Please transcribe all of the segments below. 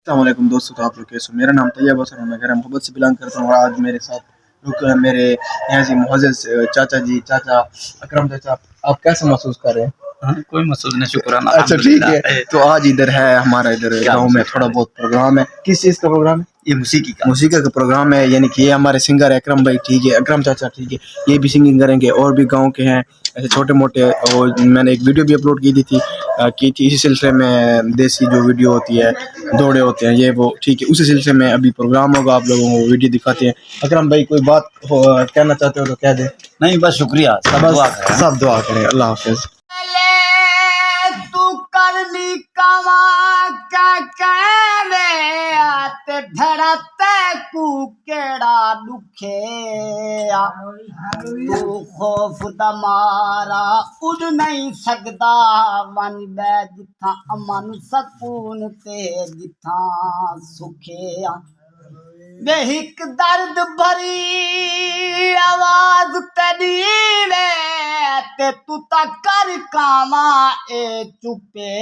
अस्सलामुअलैकुम दोस्तों, तो आप लोग कैसे हो? मेरा नाम तैयब हसन है, मैं घर मोहब्बत से बिलोंग करता हूँ। और आज मेरे साथ मेरे यहाँ से मोहज़्ज़ज़ चाचा अकरम चाचा, आप कैसे महसूस कर रहे हैं? हाँ, कोई महसूस नहीं, शुक्राना। अच्छा ठीक है, तो आज इधर है हमारा इधर गांव में थोड़ा बहुत प्रोग्राम है। किस चीज़ का प्रोग्राम है? ये मूसिका का प्रोग्राम है, यानी कि ये हमारे सिंगर है अकरम भाई, ठीक है, अकरम चाचा, ठीक है, ये भी सिंगिंग करेंगे। और भी गांव के हैं ऐसे छोटे मोटे, और मैंने एक वीडियो भी अपलोड की थी इसी सिलसिले में, देसी जो वीडियो होती है, दौड़े होते हैं ये वो, ठीक है, उसी सिलसिले में अभी प्रोग्राम होगा, आप लोगों को वीडियो दिखाते हैं। अकरम भाई कोई बात कहना चाहते हो तो कह दें। नहीं, बस शुक्रिया, सब दुआ करें। अल्लाह हाफिज। तू करनी कमा ते धड़ते कू केड़ा दुखे तू खौफ दा मारा उड़ नहीं सकदा वन बै जिथा अमन सकून ते जिथा सुखे बेहिक दर्द भरी आवाज तेरी वे ते तू ता कर कामा ए चुपे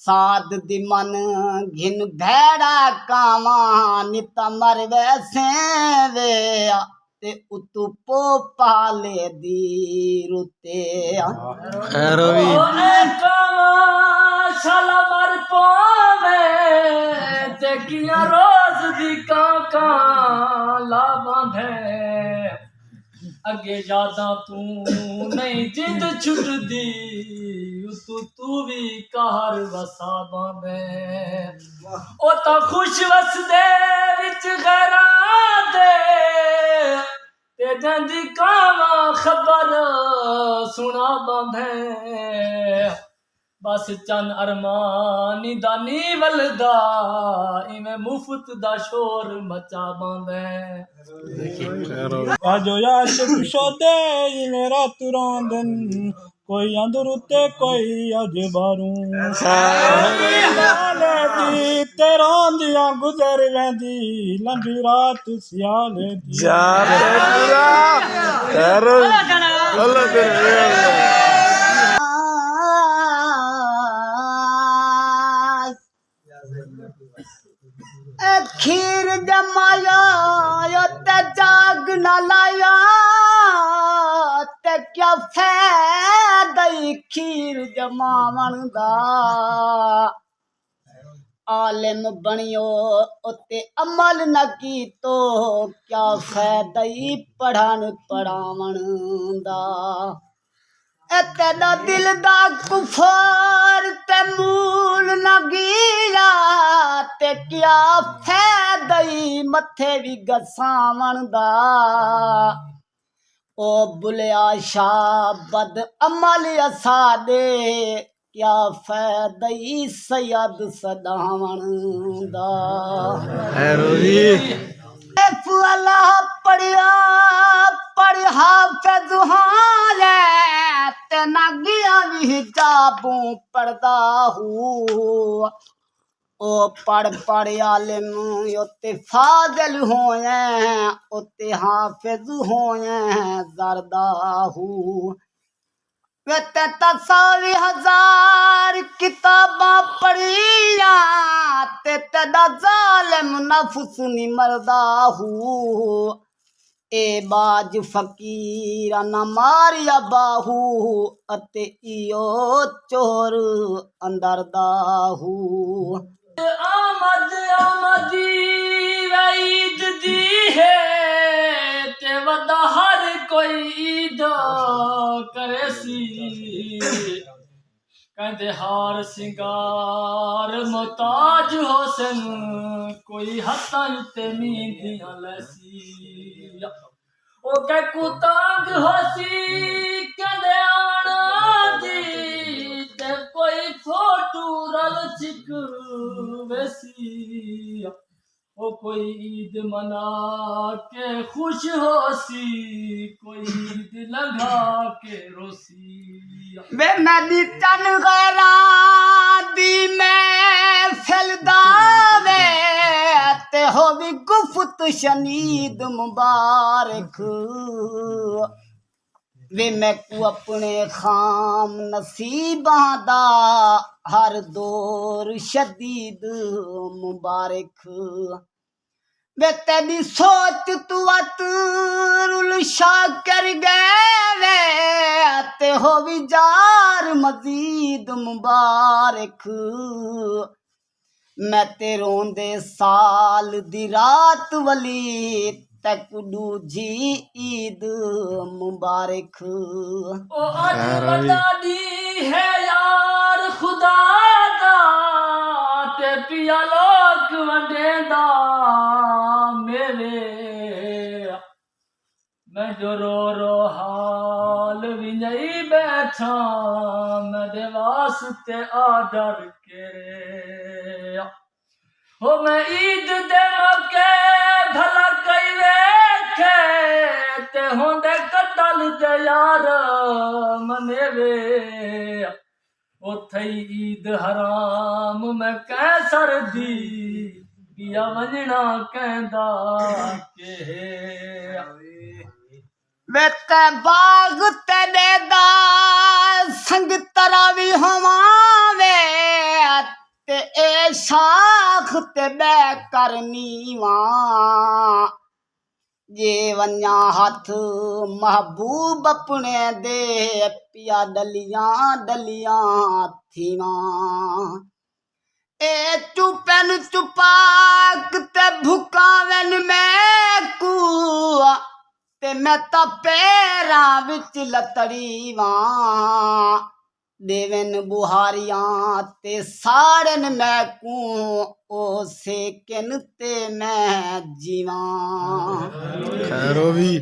साध दी मन घिन भैड़ा कामा नित मर वैसे वे ते उतु पो पाले दी रुते शाला मर पावे ते किया रोज दी काका ला बांधे अगे यादा तू नहीं जिंद छुट दी तू भी कहर वसा बांधे ओ तो खुश वस दे विच गैरा दे ते जंदी कावा खबर सुना बांधे बस चन अरमानी दानी वलदा इवें मुफ्त दा शोर मचा बांधे आजो याश कुशोदे इवें रात रोंदन कोई अंदर उते कोई अज बारू सियाले दी ते रोंदियां गुजर वेंदी लंबी रात सियाले दी खीर जमाया ते जाग न लाया ते क्या फैदा खीर जमावन दा आलिम बनियो उते अमल न की तो क्या फैदा पढ़न पढ़ावन दा तेरा दिल दा कुफर ते मूल न गिया ते क्या फैदा मथे भी गसावन दा ओ बुलिया शाह बद अमल असादे क्या फैदा सैयद सदावन दा अल्लाह पढ़िया हाफिज हाले ते ना गया भी हिजाबू पढ़दा हूँ ओ पढ़ आलिम उते फाजिल होए उते हाफिज होए जरदा हूँ ते तसावी हजार किताबां पढ़िया ते तेदा जालिम नफ्स नी मरदा हूँ ए बाज फकीर न मारिया बाहू अते इयो चोर अंदर दाहू आमद आमदी ईद दी है ते वदा हर कोई ईद करे सी कहते हार सिंगार मोहताज होसन कोई हसन ते मींदियां लैसी ओ के कुतांग होसी कहते आना दी ते कोई फोटू रल चिक वैसी ओ कोई ईद मना के खुश होसी कोई ईद लगा के रोसी वे नदी तन गैरा दी मैं फैलदावे ते हो भी गुफ्त शनीद मुबारक ਵੇ ਮੈਂ ਕੋ ਆਪਣੇ ਖਾਮ ਨਸੀਬਾਂ ਦਾ ਹਰ ਦੌਰ ਸ਼ਦੀਦ ਮੁਬਾਰਕ ਵੇ ਤੇਰੀ ਸੋਚ ਤੂੰ ਅਤਰੁਲ ਸ਼ਾਕਰ ਗਏ ਵੇ ਤੇ ਹੋ ਵੀ ਜਾਰ ਮਜ਼ੀਦ ਮੁਬਾਰਕ ਮੈਂ ਤੇ ਰੋਂਦੇ ਸਾਲ ਦੀ ਰਾਤ ਵਲੀ ਤੱਕ ਦੂਜੀ ਈਦ ਮੁਬਾਰਕ ओ अज बदादी है यार खुदा दा ते पिया लोक वंडेंदा मेरे मैं जो रो हाल भी नहीं बैठा मेरे वास्ते आडर के हो मैं ईद दे मौके भला कई वेखे ते होंदे कतल दे यार मनेवे उथे ईद हराम मैं कैसर दी पिया वंजना कहंदा के ਵੇ ਤੇ ਬਾਗ ਤੇਰੇ ਦਾ ਸੰਗ ਤਰਾ ਵੀ ਹਵਾਵੇ ਤੇ ਇਹ ਸ਼ਾਖ ਤੇ ਬੈ ਕਰਨੀ ਵਾਂ ਜੇ ਵੰਨਾ ਹੱਥ ਮਹਬੂਬ ਆਪਣੇ ਦੇ ਪਿਆ ਡਲੀਆਂ ਡਲੀਆਂ ਥੀਵਾਂ ਇਹ ਚੁਪਨ ਚੁਪਾਕ ਤੇ ਭੁਕਾਵਨ ਮੈਂ ਕੂ ਤੇ ਮੈਂ ਤਾਂ ਪੈਰਾਂ ਵਿੱਚ ਲਤੜੀ ਵਾਂ ਦੇਵਨ ਬੁਹਾਰੀਆਂ ਤੇ ਸਾੜਨ ਮੈਂ ਕੂ ਉਹ ਸੇਕਨ ਤੇ ਮੈਂ ਜੀਵਾਂ ਖੈਰੋ ਵੀ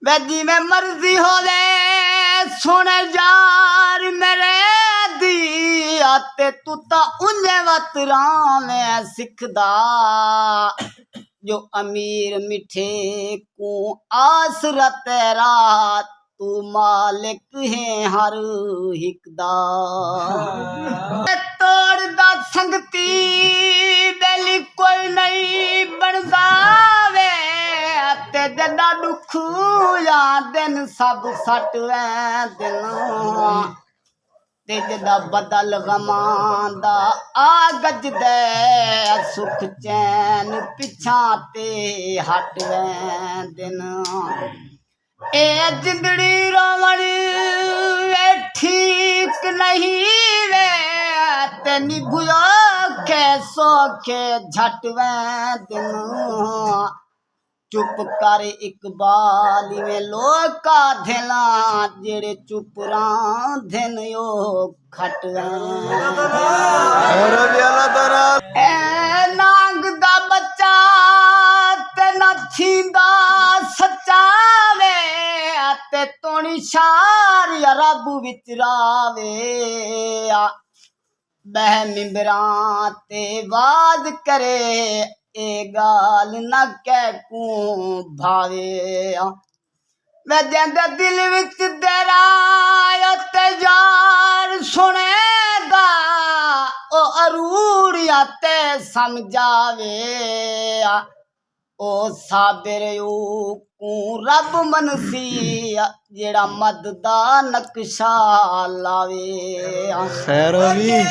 ਵੇ ਜਿਵੇਂ ਮਰਜ਼ੀ ਹੋਵੇ ਸੁਣ ਯਾਰ ਮੇਰੇ ਦੀ ਤੇ ਤੂੰ ਤਾਂ ਉਹਨੇ ਵਤਰਾਂ ਮੈਂ ਸਿੱਖਦਾ ਜੋ ਅਮੀਰ ਮਿੱਠੇ ਕੋ ਆਸਰਾ ਤੇਰਾ ਤੂੰ ਮਾਲਿਕ ਹੈ ਹਰ ਇੱਕ ਦਾ ਤੋੜਦਾ ਸੰਗਤੀ ਬੇਲੀ ਕੋਈ ਨਹੀਂ ਬਣਦਾ ਵੇ ਤੇ ਜਦਾ ਦੁੱਖ ਆ ਦਿਨ ਸਭ ਸੱਟ ਵੈ ਦਿਨ ਤੇ ਜਦਾ ਬਦਲ ਗਮਾਂ ਦਾ ਆ ਗੱਜਦੇ ਸੁਖ ਚੈਨ ਪਿਛਾਂ ਤੇ ਹਟ ਵੈ ਦਿਨ ਇਹ ਜਿੰਦੜੀ ਰੋਵਣ ਵੇ ਠੀਕ ਨਹੀਂ ਵੇ ਤੇ ਨਿਭੁਆ ਕੇ ਸੋਖੇ ਝਟ ਵੈ ਦਿਨ ਚੁੱਪ ਕਰ ਇਕਬਾਲ ਵੇ ਲੋਕਾ ਧਿਲਾ ਜਿਹੜੇ ਚੁੱਪ ਰਾਂਧੇ ਓ ਖਟ ਖੈਰੋ ਵੀ ਅੱਲਾ ਤਾਲਾ ਐ ਨਾਂਗ ਦਾ ਬੱਚਾ ਤੇ ਨਾ ਥੀਂਦਾ ਸੱਚਾ ਵੇ ਤੇ ਤੋਣੀ ਸ਼ਾਰ ਰੱਬ ਵਿੱਚ ਰਾਵੇ ਬਹਿ ਮਿੰਬਰਾਂ ਤੇ ਵਾਦ ਕਰੇ ਇਹ ਗਾਲ ਨਾ ਕਹਿ ਕੂ ਭਾਵੇ ਮੈਂ ਜਾਂਦੇ ਦਿਲ ਵਿੱਚ ਤੇਰਾ ਤੇ ਯਾਰ ਸੁਣੇਗਾ ਉਹ ਅਰੂੜਿਆ ਤੇ ਸਮਝਾਵੇ ਉਹ ਸਾਬਰ ਕੂ ਰੱਬ ਮਨਸੀ ਜਿਹੜਾ ਮਦ ਦਾ ਨਕਸ਼ਾ ਲਾਵੇ ਖੈਰੋ ਵੀ